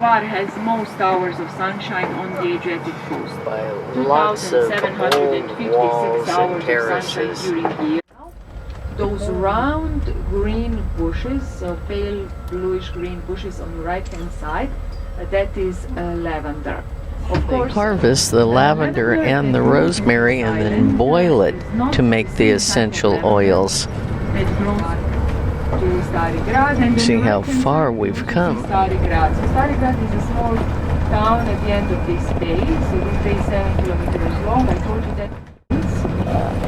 Hvar has most hours of sunshine on the Adriatic coast. By lots of old walls and terraces. During the year. Those round green bushes, so pale bluish green bushes on the right hand side, that is lavender. Of course, Harvest the lavender and the rosemary and then boil it to make the essential oils. See how far we've come. Starigrad is a small town at the end of this bay. So this bay is 7 kilometers long. I told you that.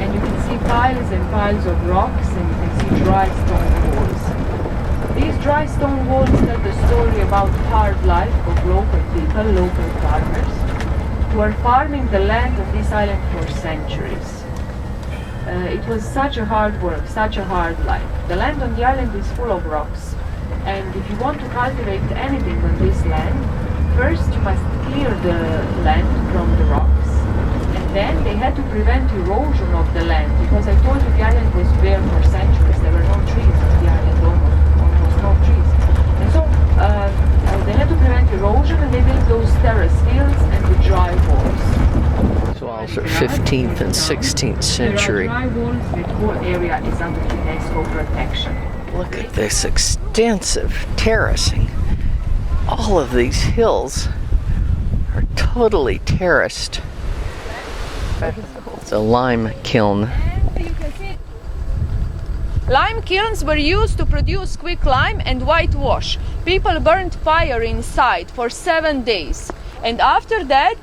And you can see piles and piles of rocks, and you can see dry stone walls. These dry stone walls tell the story about hard life of local people, local farmers, who are farming the land of this island for centuries. It was such a hard work, such a hard life. The land on the island is full of rocks, and if you want to cultivate anything on this land, first you must clear the land from the rocks, and then they had to prevent erosion of the land, because I told you the island was bare for centuries. There were no trees on the island, almost no trees. And so they had to prevent erosion, and they built those terrace fields and the dry walls. Walls are 15th and 16th century. Dry walls, the whole area is under UNESCO protection. Look at this extensive terracing. All of these hills are totally terraced. It's a lime kiln. Lime kilns were used to produce quick lime and whitewash. People burned fire inside for 7 days. And after that,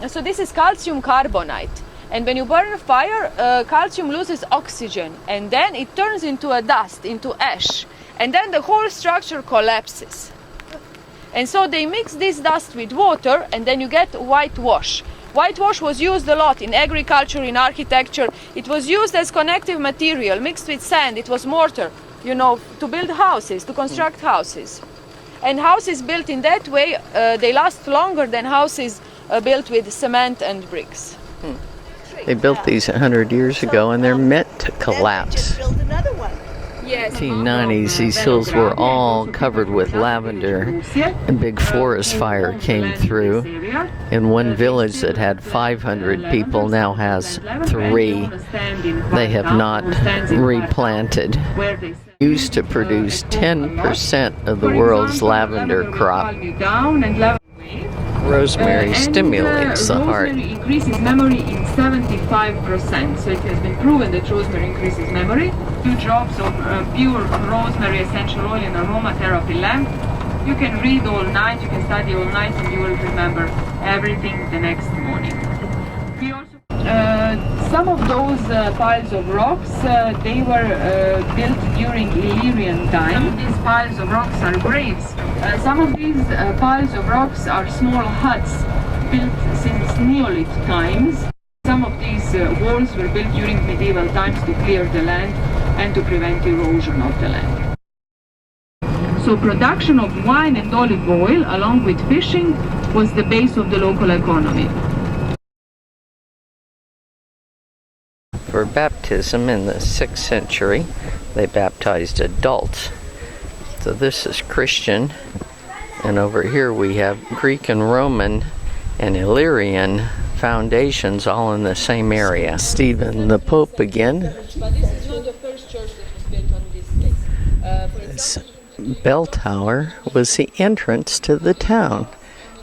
so this is calcium carbonate. And when you burn fire, calcium loses oxygen. And then it turns into a dust, into ash. And then the whole structure collapses. And so they mix this dust with water, and then you get whitewash. Whitewash was used a lot in agriculture, in architecture. It was used as connective material, mixed with sand. It was mortar, you know, to build houses, to construct houses. And houses built in that way, they last longer than houses built with cement and bricks. They built these 100 years ago, and they're meant to collapse. Build another one. Yes. 1990s, these hills were all covered with lavender. A big forest fire came through, and one village that had 500 people now has 3. They have not replanted. Used to produce 10% of the world's lavender crop. Rosemary stimulates the heart. Rosemary increases memory in 75%. So it has been proven that rosemary increases memory. 2 drops of pure rosemary essential oil in aromatherapy lamp. You can read all night, you can study all night, and you will remember everything the next morning. We also, some of those piles of rocks, they were built during Illyrian time. These piles of rocks are graves. Some of these piles of rocks are small huts built since Neolith times. Some of these walls were built during medieval times to clear the land and to prevent erosion of the land. So production of wine and olive oil, along with fishing, was the base of the local economy. For baptism in the 6th century, they baptized adults. So this is Christian, and over here we have Greek and Roman and Illyrian foundations all in the same area. Stephen the Pope again. But this is not the first church that was built on this place. This bell tower was the entrance to the town.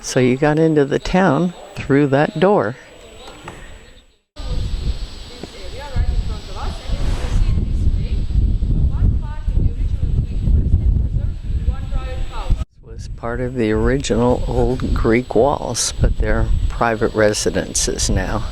So you got into the town through that door. Part of the original old Greek walls, but they're private residences now.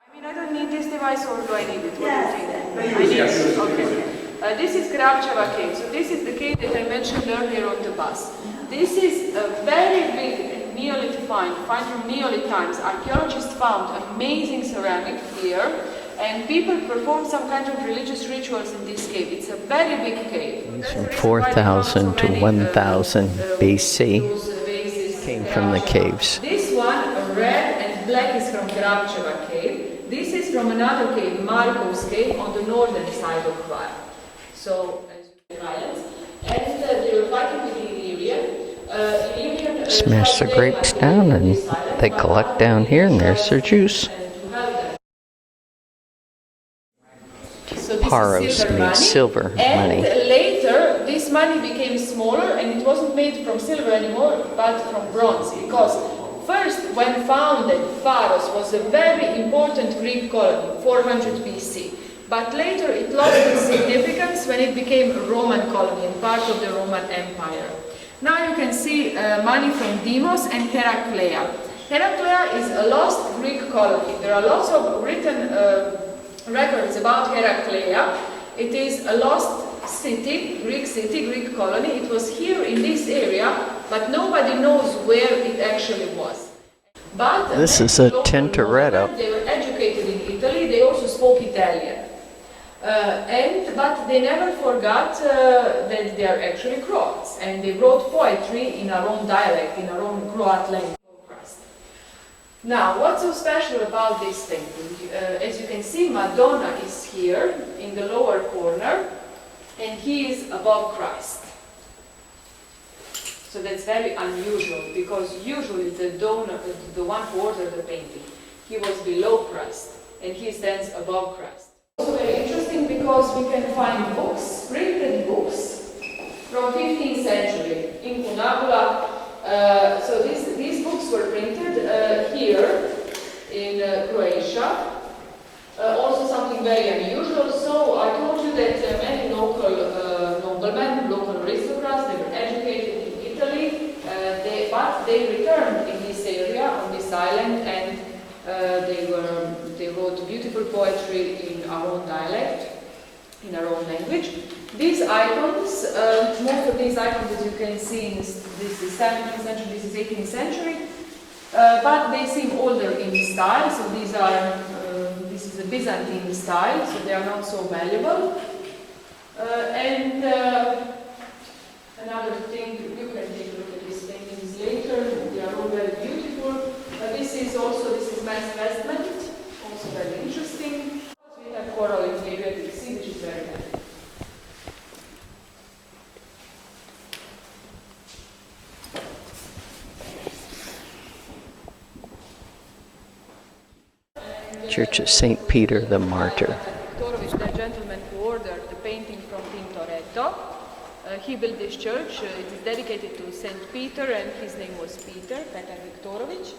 I mean, I don't need this device, or do I need it? What do you think? I need it. Okay. This is Grabčeva cave. So this is the cave that I mentioned earlier on the bus. This is a very big Neolith find from Neolith times. Archaeologists found amazing ceramic here. And people perform some kind of religious rituals in this cave. It's a very big cave. From 4,000 to 1,000 BC came from the caves. This one, red and black, is from Grabčeva cave. This is from another cave, Markov's cave on the northern side of Hvar. So, as you can islands, and they were fighting with the Illyrian. Smash the grapes down and they collect down here, and there's their juice. So Paros means silver money. And later, this money became smaller, and it wasn't made from silver anymore, but from bronze. Because first, when founded, Pharos was a very important Greek colony, 400 BC. But later, it lost its significance when it became a Roman colony and part of the Roman Empire. Now you can see money from Deimos and Heraclea. Heraclea is a lost Greek colony. There are lots of written records about Heraclea. It is a lost city, Greek colony. It was here in this area, but nobody knows where it actually was. But this is a Tintoretto. They were educated in Italy. They also spoke Italian. But they never forgot that they are actually Croats, and they wrote poetry in our own dialect, in our own Croat language. Now, what's so special about this painting? As you can see, Madonna is here in the lower corner, and he is above Christ. So that's very unusual, because usually the donor, the one who ordered the painting, he was below Christ, and he stands above Christ. Also very interesting because we can find books, printed books from 15th century in Cunabula. So these books were printed here in Croatia. Also something very unusual. So I told you that many local noblemen, local aristocrats, they were educated in Italy, but they returned in this area, on this island, and they wrote beautiful poetry in our own dialect, in our own language. These icons, most of these icons, as you can see, this is 17th century, this is 18th century, but they seem older in style. So this is a Byzantine style, so they are not so valuable. And another thing, you can take a look at these paintings later. They are all very beautiful. This is mass vestment, also very interesting. We have coral interior, you see, which is very nice. Church of St. Peter the Martyr. The gentleman who ordered the painting from Tintoretto, he built this church. It is dedicated to St. Peter, and his name was Peter Viktorovic.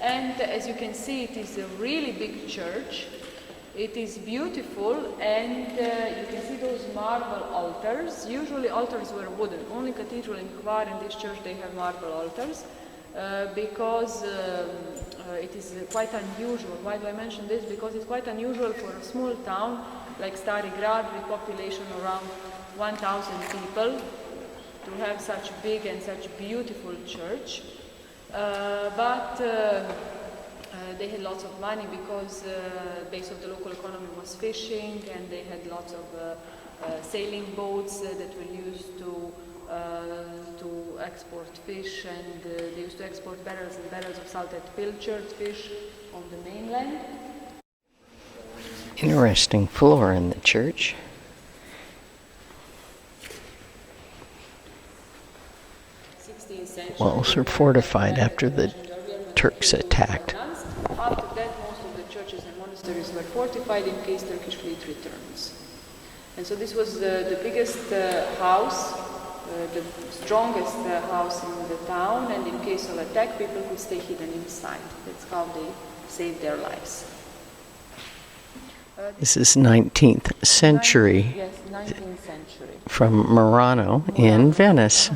And as you can see, it is a really big church. It is beautiful, and you can see those marble altars. Usually altars were wooden. Only cathedral in Hvar and this church, they have marble altars, because it is quite unusual. Why do I mention this? Because it's quite unusual for a small town like Stari Grad with population around 1,000 people to have such big and such beautiful church. But they had lots of money because the base of the local economy was fishing, and they had lots of sailing boats that were used to export fish, and they used to export barrels and barrels of salted pilchard fish on the mainland. Interesting floor in the church. Walls were fortified after the Turks attacked. After that, most of the churches and monasteries were fortified in case Turkish fleet returns. And so this was the biggest house, the strongest house in the town, and in case of attack, people could stay hidden inside. That's how they saved their lives. This is 19th century. Yes, 19th century. From Murano in Venice.